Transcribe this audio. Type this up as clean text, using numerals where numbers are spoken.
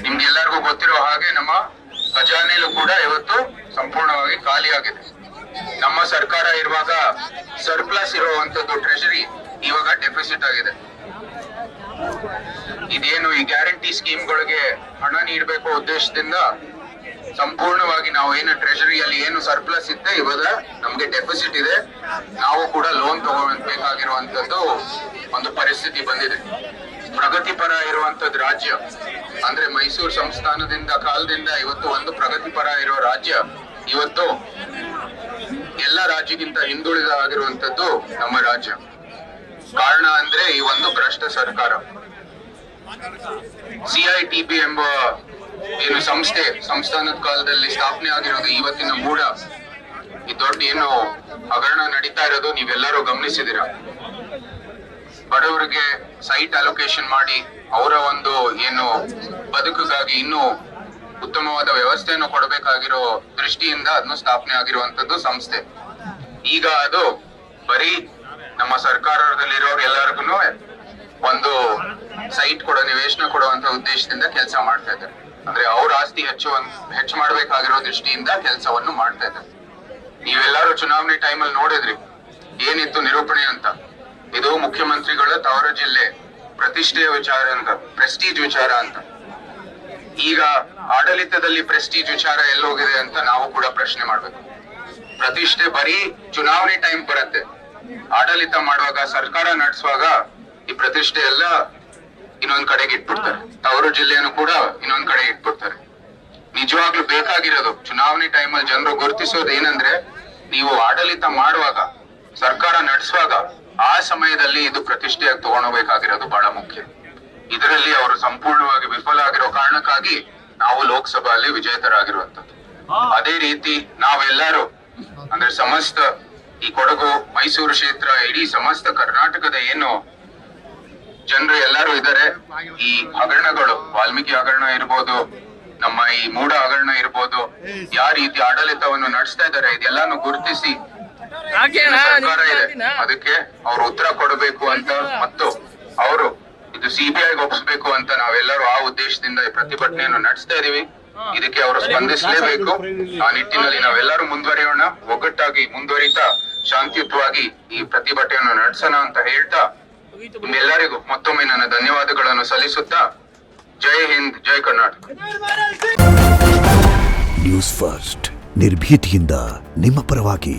ನಿಮ್ಗೆಲ್ಲರಿಗೂ ಗೊತ್ತಿರೋ ಹಾಗೆ ನಮ್ಮ ಖಜಾನೆಯಲ್ಲೂ ಕೂಡ ಇವತ್ತು ಸಂಪೂರ್ಣವಾಗಿ ಖಾಲಿಯಾಗಿದೆ. ನಮ್ಮ ಸರ್ಕಾರ ಇರುವಾಗ ಸರ್ಪ್ಲಸ್ ಇರುವಂತದ್ದು ಟ್ರೆಷರಿ ಇವಾಗ ಡೆಫಿಸಿಟ್ ಆಗಿದೆ. ಇದೇನು ಈ ಗ್ಯಾರಂಟಿ ಸ್ಕೀಮ್ಗಳಿಗೆ ಹಣ ನೀಡಬೇಕು ಉದ್ದೇಶದಿಂದ ಸಂಪೂರ್ಣವಾಗಿ ನಾವು ಏನು ಟ್ರೆಷರಿಯಲ್ಲಿ ಏನು ಸರ್ಪ್ಲಸ್ ಇತ್ತೆ ಇವಾಗ ನಮ್ಗೆ ಡೆಫಿಸಿಟ್ ಇದೆ. ನಾವು ಕೂಡ ಲೋನ್ ತಗೋಬೇಕಾಗಿರುವಂತದ್ದು ಒಂದು ಪರಿಸ್ಥಿತಿ ಬಂದಿದೆ. ಪ್ರಗತಿಪರ ಇರುವಂತದ್ದು ರಾಜ್ಯ ಅಂದ್ರೆ ಮೈಸೂರು ಸಂಸ್ಥಾನದಿಂದ ಕಾಲದಿಂದ ಇವತ್ತು ಒಂದು ಪ್ರಗತಿಪರ ಇರೋ ರಾಜ್ಯ ಇವತ್ತು ಎಲ್ಲ ರಾಜ್ಯಕ್ಕಿಂತ ಹಿಂದುಳಿದ ಆಗಿರುವಂತದ್ದು ನಮ್ಮ ರಾಜ್ಯ. ಕಾರಣ ಅಂದ್ರೆ ಈ ಒಂದು ಭ್ರಷ್ಟ ಸರ್ಕಾರ. CITB ಎಂಬ ಏನು ಸಂಸ್ಥಾನದ ಕಾಲದಲ್ಲಿ ಸ್ಥಾಪನೆ ಆಗಿರೋದು ಇವತ್ತಿನ ಮೂಡ ಈ ದೊಡ್ಡ ಏನು ಹಗರಣ ನಡೀತಾ ಇರೋದು ನೀವೆಲ್ಲರೂ ಗಮನಿಸಿದಿರ. ಬಡವರಿಗೆ ಸೈಟ್ ಅಲೋಕೇಶನ್ ಮಾಡಿ ಅವರ ಒಂದು ಏನು ಬದುಕಿಗಾಗಿ ಇನ್ನೂ ಉತ್ತಮವಾದ ವ್ಯವಸ್ಥೆಯನ್ನು ಕೊಡಬೇಕಾಗಿರೋ ದೃಷ್ಟಿಯಿಂದ ಅದನ್ನು ಸ್ಥಾಪನೆ ಆಗಿರುವಂತದ್ದು ಸಂಸ್ಥೆ. ಈಗ ಅದು ಬರೀ ನಮ್ಮ ಸರ್ಕಾರದಲ್ಲಿರೋರು ಎಲ್ಲರಿಗೂ ಒಂದು ಸೈಟ್ ನಿವೇಶನ ಕೊಡುವಂತ ಉದ್ದೇಶದಿಂದ ಕೆಲಸ ಮಾಡ್ತಾ ಇದ್ದಾರೆ. ಅಂದ್ರೆ ಅವ್ರ ಆಸ್ತಿ ಹೆಚ್ಚು ಮಾಡಬೇಕಾಗಿರೋ ದೃಷ್ಟಿಯಿಂದ ಕೆಲಸವನ್ನು ಮಾಡ್ತಾ ಇದ್ದಾರೆ. ನೀವೆಲ್ಲರೂ ಚುನಾವಣೆ ಟೈಮಲ್ಲಿ ನೋಡಿದ್ರಿ ಏನಿತ್ತು ನಿರೂಪಣೆ ಅಂತ. ಇದು ಮುಖ್ಯಮಂತ್ರಿಗಳ ತವರ ಜಿಲ್ಲೆ ಪ್ರತಿಷ್ಠೆಯ ವಿಚಾರ ಅಂತ, ಪ್ರೆಸ್ಟೀಜ್ ವಿಚಾರ ಅಂತ. ಈಗ ಆಡಳಿತದಲ್ಲಿ ಪ್ರೆಸ್ಟೀಜ್ ವಿಚಾರ ಎಲ್ಲೋಗಿದೆ ಅಂತ ನಾವು ಕೂಡ ಪ್ರಶ್ನೆ ಮಾಡ್ಬೇಕು. ಪ್ರತಿಷ್ಠೆ ಬರೀ ಚುನಾವಣೆ ಟೈಮ್ ಬರುತ್ತೆ. ಆಡಳಿತ ಮಾಡುವಾಗ ಸರ್ಕಾರ ನಡೆಸುವಾಗ ಈ ಪ್ರತಿಷ್ಠೆ ಎಲ್ಲ ಇನ್ನೊಂದ್ ಕಡೆಗೆ ಇಟ್ಬಿಡ್ತಾರೆ. ತವರು ಜಿಲ್ಲೆಯನ್ನು ಕೂಡ ಇನ್ನೊಂದ್ ಕಡೆ ಇಟ್ಬಿಡ್ತಾರೆ. ನಿಜವಾಗ್ಲೂ ಬೇಕಾಗಿರೋದು ಚುನಾವಣೆ ಟೈಮಲ್ಲಿ ಜನರು ಗುರುತಿಸೋದು ಏನಂದ್ರೆ ನೀವು ಆಡಳಿತ ಮಾಡುವಾಗ ಸರ್ಕಾರ ನಡೆಸುವಾಗ ಆ ಸಮಯದಲ್ಲಿ ಇದು ಪ್ರತಿಷ್ಠೆಯಾಗಿ ತಗೊಂಡೋಗ್ಬೇಕಾಗಿರೋದು ಬಹಳ ಮುಖ್ಯ. ಇದರಲ್ಲಿ ಅವರು ಸಂಪೂರ್ಣವಾಗಿ ವಿಫಲ ಆಗಿರೋ ಕಾರಣಕ್ಕಾಗಿ ನಾವು ಲೋಕಸಭೆಯಲ್ಲಿ ವಿಜೇತರಾಗಿರುವಂತದ್ದು. ಅದೇ ರೀತಿ ನಾವೆಲ್ಲರೂ ಅಂದ್ರೆ ಸಮಸ್ತ ಈ ಕೊಡಗು ಮೈಸೂರು ಕ್ಷೇತ್ರ ಇಡೀ ಸಮಸ್ತ ಕರ್ನಾಟಕದ ಏನು ಜನರು ಎಲ್ಲರೂ ಇದ್ದಾರೆ. ಈ ಹಗರಣಗಳು ವಾಲ್ಮೀಕಿ ಹಗರಣ ಇರ್ಬೋದು, ನಮ್ಮ ಈ ಮೂಡ ಹಗರಣ ಇರ್ಬೋದು, ಯಾವ ರೀತಿ ಆಡಳಿತವನ್ನು ನಡೆಸ್ತಾ ಇದ್ದಾರೆ ಇದೆಲ್ಲಾನು ಗುರುತಿಸಿ ಸರ್ಕಾರ ಇದೆ ಅದಕ್ಕೆ ಅವ್ರು ಉತ್ತರ ಕೊಡಬೇಕು ಅಂತ ಮತ್ತು ಅವರು ಇದು CBI ಒಪ್ಪಿಸ್ಬೇಕು ಅಂತ ನಾವೆಲ್ಲರೂ ಆ ಉದ್ದೇಶದಿಂದ ಈ ಪ್ರತಿಭಟನೆಯನ್ನು ನಡೆಸ್ತಾ ಇದೀವಿ. ಇದಕ್ಕೆ ಅವರು ಸ್ಪಂದಿಸಲೇಬೇಕು. ಆ ನಿಟ್ಟಿನಲ್ಲಿ ನಾವೆಲ್ಲರೂ ಮುಂದುವರಿಯೋಣ, ಒಗ್ಗಟ್ಟಾಗಿ ಮುಂದುವರಿತಾ ಶಾಂತಿಯುತವಾಗಿ ಈ ಪ್ರತಿಭಟನೆಯನ್ನು ನಡೆಸೋಣ ಅಂತ ಹೇಳ್ತಾ ನಿಮ್ಮೆಲ್ಲರಿಗೂ ಮತ್ತೊಮ್ಮೆ ನನ್ನ ಧನ್ಯವಾದಗಳನ್ನು ಸಲ್ಲಿಸುತ್ತಾ ಜೈ ಹಿಂದ್, ಜೈ ಕರ್ನಾಟಕ. ನ್ಯೂಸ್ ಫಸ್ಟ್ ನಿರ್ಭೀತಿಯಿಂದ ನಿಮ್ಮ ಪರವಾಗಿ.